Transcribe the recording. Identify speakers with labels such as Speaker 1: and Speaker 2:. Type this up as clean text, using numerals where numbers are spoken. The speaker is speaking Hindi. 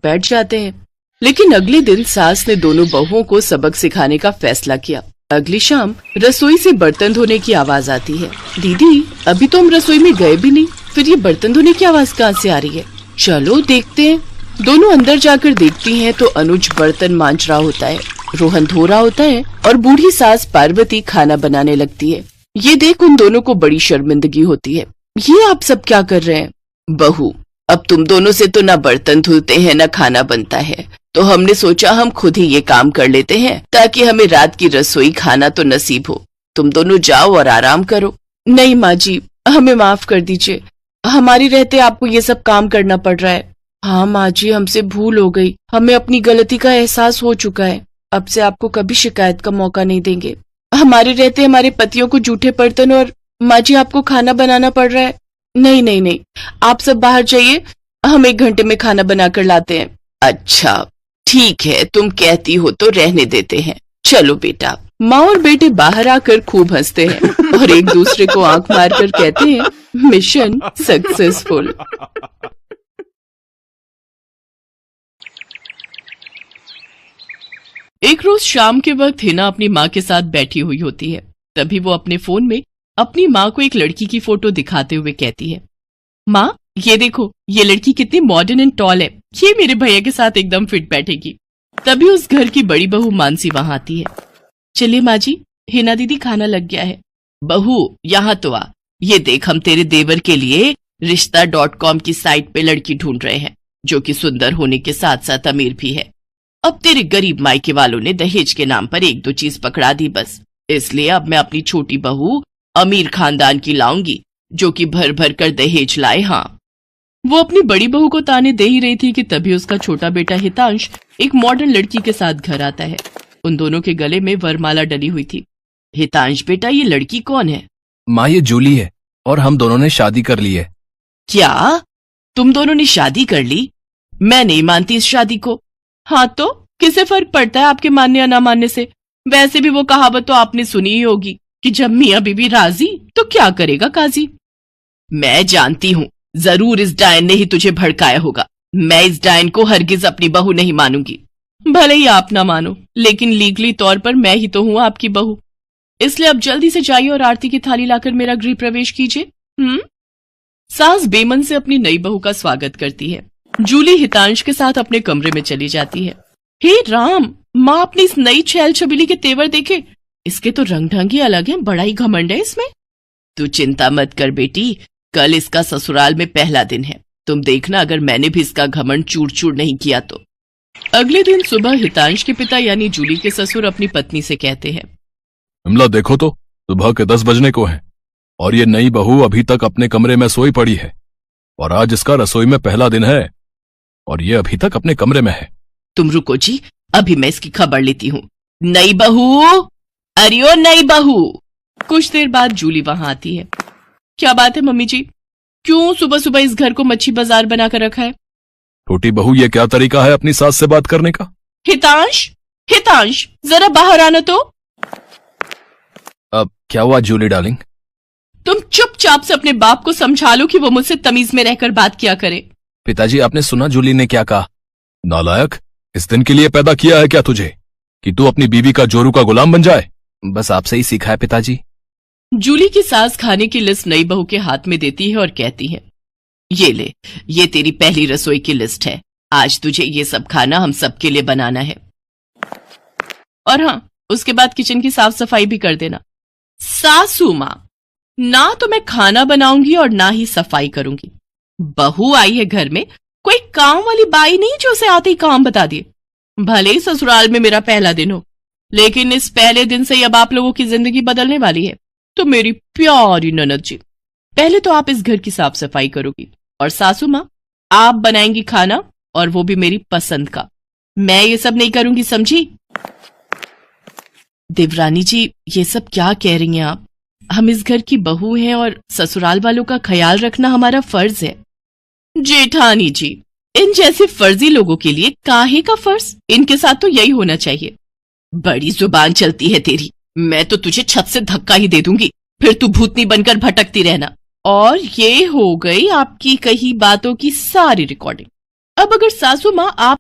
Speaker 1: बैठ जाते हैं। लेकिन अगले दिन सास ने दोनों बहुओं को सबक सिखाने का फैसला किया। अगली शाम रसोई से बर्तन धोने की आवाज आती है। दीदी, अभी तो हम रसोई में गए भी नहीं, फिर ये बर्तन धोने की आवाज कहाँ से आ रही है? चलो देखते हैं। दोनों अंदर जाकर देखती हैं तो अनुज बर्तन मांज रहा होता है, रोहन धो रहा होता है और बूढ़ी सास पार्वती खाना बनाने लगती है। ये देख उन दोनों को बड़ी शर्मिंदगी होती है। ये आप सब क्या कर रहे हैं? बहू, अब तुम दोनों से तो ना बर्तन धुलते हैं ना खाना बनता है, तो हमने सोचा हम खुद ही ये काम कर लेते हैं ताकि हमें रात की रसोई खाना तो नसीब हो। तुम दोनों जाओ और आराम करो। नहीं माँ जी, हमें माफ कर दीजिए, हमारी रहते आपको ये सब काम करना पड़ रहा है। हाँ माँ जी, हमसे भूल हो गई, हमें अपनी गलती का एहसास हो चुका है। अब से आपको कभी शिकायत का मौका नहीं देंगे। हमारे रहते हमारे पतियों को जूठे बर्तन और माँ जी आपको खाना बनाना पड़ रहा है। नहीं नहीं नहीं, आप सब बाहर जाइए, हम 1 घंटे में खाना बनाकर लाते हैं। अच्छा ठीक है, तुम कहती हो तो रहने देते हैं। चलो बेटा। माँ और बेटे बाहर आकर खूब हंसते हैं और एक दूसरे को आंख मारकर कहते हैं, मिशन सक्सेसफुल। एक रोज शाम के वक्त हिना अपनी माँ के साथ बैठी हुई होती है। तभी वो अपने फोन में अपनी माँ को एक लड़की की फोटो दिखाते हुए कहती है, माँ ये देखो, ये लड़की कितनी मॉडर्न एंड टॉल है, ये मेरे भैया के साथ एकदम फिट बैठेगी। तभी उस घर की बड़ी बहू मानसी वहां आती है। चलिए माँ जी, हिना दीदी खाना लग गया है। बहू यहाँ तो आ, ये देख हम तेरे देवर के लिए रिश्ता.com की साइट पे लड़की ढूंढ रहे हैं, जो कि सुंदर होने के साथ साथ अमीर भी है। अब तेरे गरीब मायके वालों ने दहेज के नाम पर 1-2 चीज पकड़ा दी बस, इसलिए अब मैं अपनी छोटी बहू अमीर खानदान की लाऊंगी, जो कि भर भर कर दहेज लाए। हाँ, वो अपनी बड़ी बहू को ताने दे ही रही थी कि तभी उसका छोटा बेटा हितांश एक मॉडर्न लड़की के साथ घर आता है। उन दोनों के गले में वरमाला डली हुई थी। हितांश बेटा, ये लड़की कौन है?
Speaker 2: माँ ये जूली है और हम दोनों ने शादी कर ली है।
Speaker 1: क्या? तुम दोनों ने शादी कर ली? मैं नहीं मानती इस शादी को। हाँ तो किसे फर्क पड़ता है आपके मानने या ना मानने से? वैसे भी वो कहावत तो आपने सुनी ही होगी कि जब मियाँ बीबी राजी तो क्या करेगा काजी। मैं जानती हूँ, जरूर इस डायन ने ही तुझे भड़काया होगा। मैं इस डायन को हरगिज अपनी बहू नहीं मानूंगी। भले ही आप ना मानो, लेकिन लीगली तौर पर मैं ही तो हूँ आपकी बहू। इसलिए अब जल्दी से जाइए और आरती की थाली लाकर मेरा गृह प्रवेश कीजिए। सास बेमन से अपनी नई बहू का स्वागत करती है। जूली हितांश के साथ अपने कमरे में चली जाती है। हे राम, माँ अपनी इस नई छैल छबीली के तेवर देखे, इसके तो रंग ढंग ही अलग है, बड़ा ही घमंड है इसमें। तू चिंता मत कर बेटी, कल इसका ससुराल में पहला दिन है, तुम देखना अगर मैंने भी इसका घमंड चूर चूर नहीं किया तो। अगले दिन सुबह हितांश के पिता यानी जूली के ससुर अपनी पत्नी से कहते हैं,
Speaker 2: विमला देखो तो, सुबह के 10 बजने को हैं और ये नई बहू अभी तक अपने कमरे में सोई पड़ी है, और आज इसका रसोई में पहला दिन है और ये अभी तक अपने कमरे में है।
Speaker 1: तुम रुको जी, अभी मैं इसकी खबर लेती हूँ। नई बहू, अरे ओ नई बहू। कुछ देर बाद जूली वहां आती है। क्या बात है मम्मी जी, क्यों सुबह सुबह इस घर को मच्छी बाजार बनाकर रखा है?
Speaker 2: छोटी बहू, ये क्या तरीका है अपनी सास से बात करने का?
Speaker 1: हितांश, हितांश जरा बाहर आना तो।
Speaker 2: अब क्या हुआ जूली डार्लिंग?
Speaker 1: तुम चुपचाप से अपने बाप को समझा लो कि वो मुझसे तमीज में रहकर बात किया करे।
Speaker 2: पिताजी, आपने सुना जूली ने क्या कहा? नालायक, इस दिन के लिए पैदा किया है क्या तुझे कि तू अपनी बीवी का जोरू का गुलाम बन जाए? बस आपसे ही सीखा है पिताजी।
Speaker 1: जूली की सास खाने की लिस्ट नई बहू के हाथ में देती है और कहती है, ये ले, ये तेरी पहली रसोई की लिस्ट है, आज तुझे ये सब खाना हम सबके लिए बनाना है। और हाँ, उसके बाद किचन की साफ सफाई भी कर देना। सासू माँ, ना तो मैं खाना बनाऊंगी और ना ही सफाई करूंगी। बहू आई है घर में, कोई काम वाली बाई नहीं जो उसे आते ही काम बता दिए। भले ही ससुराल में मेरा पहला दिन हो, लेकिन इस पहले दिन से अब आप लोगों की जिंदगी बदलने वाली है। तो मेरी प्यारी ननद जी, पहले तो आप इस घर की साफ सफाई करोगी और सासू माँ आप बनाएंगी खाना, और वो भी मेरी पसंद का। मैं ये सब नहीं करूंगी, समझी? देवरानी जी, ये सब क्या कह रही हैं आप? हम इस घर की बहू हैं और ससुराल वालों का ख्याल रखना हमारा फर्ज है। जेठानी जी, इन जैसे फर्जी लोगों के लिए काहे का फर्ज? इनके साथ तो यही होना चाहिए। बड़ी जुबान चलती है तेरी, मैं तो तुझे छत से धक्का ही दे दूंगी, फिर तू भूतनी बनकर भटकती रहना। और ये हो गई आपकी कही बातों की सारी रिकॉर्डिंग। अब अगर सासू माँ आप